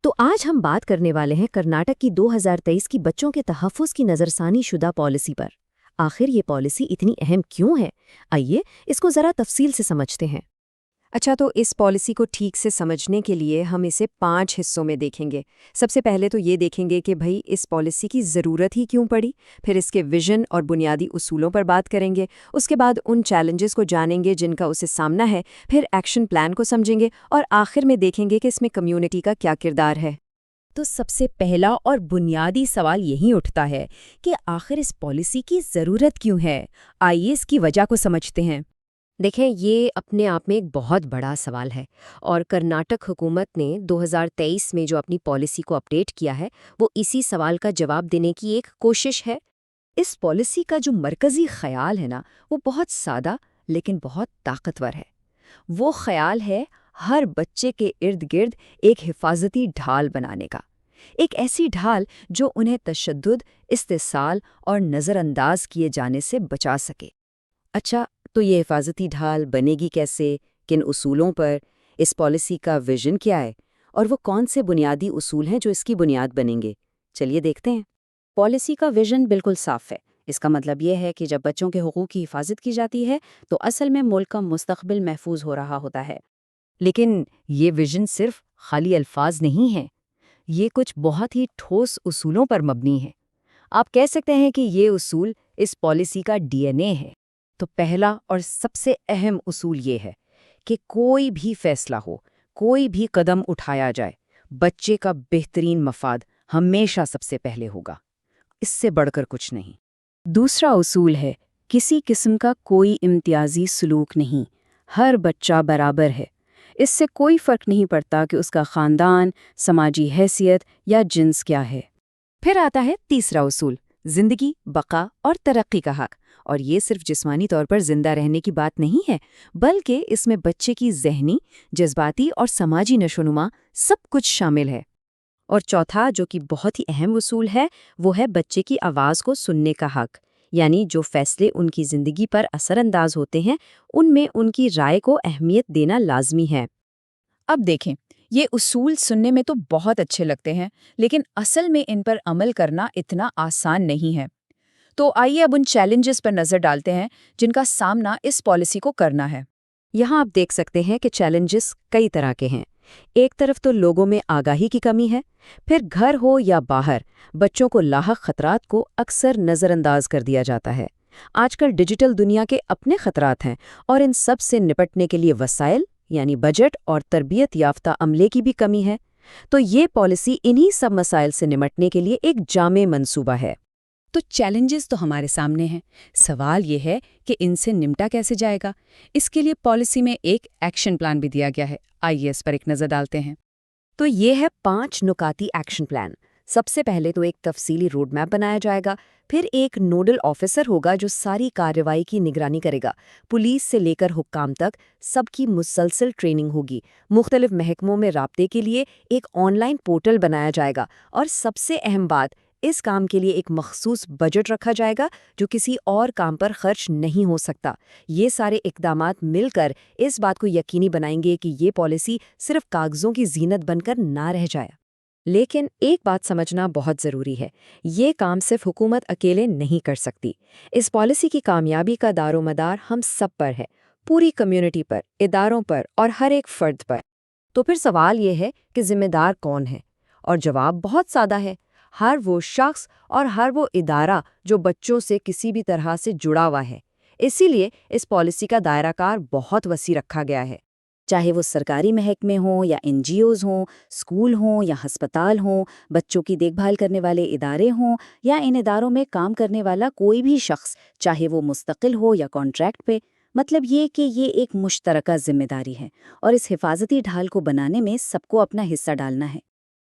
تو آج ہم بات کرنے والے ہیں کرناٹک کی 2023 کی بچوں کے تحفظ کی نظرثانی شدہ پالیسی پر۔ آخر یہ پالیسی اتنی اہم کیوں ہے؟ آئیے اس کو ذرا تفصیل سے سمجھتے ہیں۔ اچھا، تو اس پالیسی کو ٹھیک سے سمجھنے کے لیے ہم اسے 5 حصوں میں دیکھیں گے۔ سب سے پہلے تو یہ دیکھیں گے کہ بھئی اس پالیسی کی ضرورت ہی کیوں پڑی، پھر اس کے ویژن اور بنیادی اصولوں پر بات کریں گے، اس کے بعد ان چیلنجز کو جانیں گے جن کا اسے سامنا ہے، پھر ایکشن پلان کو سمجھیں گے اور آخر میں دیکھیں گے کہ اس میں کمیونٹی کا کیا کردار ہے۔ تو سب سے پہلا اور بنیادی سوال یہی اٹھتا ہے کہ آخر اس پالیسی کی ضرورت کیوں ہے؟ آئیے اس کی وجہ کو سمجھتے ہیں۔ دیکھیں، یہ اپنے آپ میں ایک بہت بڑا سوال ہے، اور کرناٹک حکومت نے 2023 میں جو اپنی پالیسی کو اپڈیٹ کیا ہے وہ اسی سوال کا جواب دینے کی ایک کوشش ہے۔ اس پالیسی کا جو مرکزی خیال ہے نا، وہ بہت سادہ لیکن بہت طاقتور ہے۔ وہ خیال ہے ہر بچے کے ارد گرد ایک حفاظتی ڈھال بنانے کا، ایک ایسی ڈھال جو انہیں تشدد، استحصال اور نظر انداز کیے جانے سے بچا سکے۔ اچھا، تو یہ حفاظتی ڈھال بنے گی کیسے؟ کن اصولوں پر؟ اس پالیسی کا ویژن کیا ہے؟ اور وہ کون سے بنیادی اصول ہیں جو اس کی بنیاد بنیں گے؟ چلیے دیکھتے ہیں۔ پالیسی کا ویژن بالکل صاف ہے۔ اس کا مطلب یہ ہے کہ جب بچوں کے حقوق کی حفاظت کی جاتی ہے تو اصل میں ملک کا مستقبل محفوظ ہو رہا ہوتا ہے۔ لیکن یہ ویژن صرف خالی الفاظ نہیں ہے، یہ کچھ بہت ہی ٹھوس اصولوں پر مبنی ہے۔ آپ کہہ سکتے ہیں کہ یہ اصول اس پالیسی کا ڈی این اے ہے۔ تو پہلا اور سب سے اہم اصول یہ ہے کہ کوئی بھی فیصلہ ہو، کوئی بھی قدم اٹھایا جائے، بچے کا بہترین مفاد ہمیشہ سب سے پہلے ہوگا، اس سے بڑھ کر کچھ نہیں۔ دوسرا اصول ہے کسی قسم کا کوئی امتیازی سلوک نہیں، ہر بچہ برابر ہے۔ اس سے کوئی فرق نہیں پڑتا کہ اس کا خاندان، سماجی حیثیت یا جنس کیا ہے۔ پھر آتا ہے تیسرا اصول، زندگی، بقا اور ترقی کا حق۔ اور یہ صرف جسمانی طور پر زندہ رہنے کی بات نہیں ہے، بلکہ اس میں بچے کی ذہنی، جذباتی اور سماجی نشوونما سب کچھ شامل ہے۔ اور چوتھا، جو کہ بہت ہی اہم اصول ہے، وہ ہے بچے کی آواز کو سننے کا حق، یعنی جو فیصلے ان کی زندگی پر اثر انداز ہوتے ہیں ان میں ان کی رائے کو اہمیت دینا لازمی ہے۔ اب دیکھیں، یہ اصول سننے میں تو بہت اچھے لگتے ہیں، لیکن اصل میں ان پر عمل کرنا اتنا آسان نہیں ہے۔ تو آئیے اب ان چیلنجز پر نظر ڈالتے ہیں جن کا سامنا اس پالیسی کو کرنا ہے۔ یہاں آپ دیکھ سکتے ہیں کہ چیلنجز کئی طرح کے ہیں۔ ایک طرف تو لوگوں میں آگاہی کی کمی ہے، پھر گھر ہو یا باہر بچوں کو لاحق خطرات کو اکثر نظر انداز کر دیا جاتا ہے۔ آج کل ڈیجیٹل دنیا کے اپنے خطرات ہیں، اور ان سب سے نپٹنے کے لیے وسائل یعنی بجٹ اور تربیت یافتہ عملے کی بھی کمی ہے۔ تو یہ پالیسی انہی سب مسائل سے نمٹنے کے لیے ایک جامع منصوبہ ہے۔ تو چیلنجز تو ہمارے سامنے ہیں، سوال یہ ہے کہ ان سے نمٹا کیسے جائے گا۔ اس کے لیے پالیسی میں ایک ایکشن پلان بھی دیا گیا ہے، آئیے اس پر ایک نظر ڈالتے ہیں۔ تو یہ ہے 5 نکاتی ایکشن پلان۔ سب سے پہلے تو ایک تفصیلی روڈ میپ بنایا جائے گا، پھر ایک نوڈل آفیسر ہوگا جو ساری کارروائی کی نگرانی کرے گا، پولیس سے لے کر حکام تک سب کی مسلسل ٹریننگ ہوگی، مختلف محکموں میں رابطے کے لیے ایک آن لائن پورٹل بنایا جائے گا، اور سب سے اہم بات، اس کام کے لیے ایک مخصوص بجٹ رکھا جائے گا جو کسی اور کام پر خرچ نہیں ہو سکتا۔ یہ سارے اقدامات مل کر اس بات کو یقینی بنائیں گے کہ یہ پالیسی صرف کاغذوں کی زینت بن کر نہ رہ جائے۔ لیکن ایک بات سمجھنا بہت ضروری ہے، یہ کام صرف حکومت اکیلے نہیں کر سکتی۔ اس پالیسی کی کامیابی کا دار و مدار ہم سب پر ہے، پوری کمیونٹی پر، اداروں پر اور ہر ایک فرد پر۔ تو پھر سوال یہ ہے کہ ذمہ دار کون ہے؟ اور جواب بہت سادہ ہے، ہر وہ شخص اور ہر وہ ادارہ جو بچوں سے کسی بھی طرح سے جڑا ہوا ہے۔ اسی لیے اس پالیسی کا دائرہ کار بہت وسیع رکھا گیا ہے، چاہے وہ سرکاری محکمے ہوں یا این جی اوز ہوں، اسکول ہوں یا ہسپتال ہوں، بچوں کی دیکھ بھال کرنے والے ادارے ہوں یا ان اداروں میں کام کرنے والا کوئی بھی شخص، چاہے وہ مستقل ہو یا کانٹریکٹ پہ۔ مطلب یہ کہ یہ ایک مشترکہ ذمہ داری ہے، اور اس حفاظتی ڈھال کو بنانے میں سب کو اپنا حصہ ڈالنا ہے۔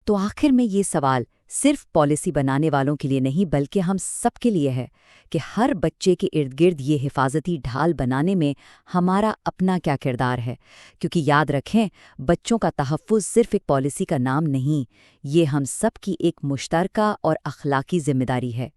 تو آخر میں یہ سوال صرف پالیسی بنانے والوں کے لیے نہیں بلکہ ہم سب کے لیے ہے کہ ہر بچے کے ارد گرد یہ حفاظتی ڈھال بنانے میں ہمارا اپنا کیا کردار ہے، کیونکہ یاد رکھیں، بچوں کا تحفظ صرف ایک پالیسی کا نام نہیں، یہ ہم سب کی ایک مشترکہ اور اخلاقی ذمہ داری ہے۔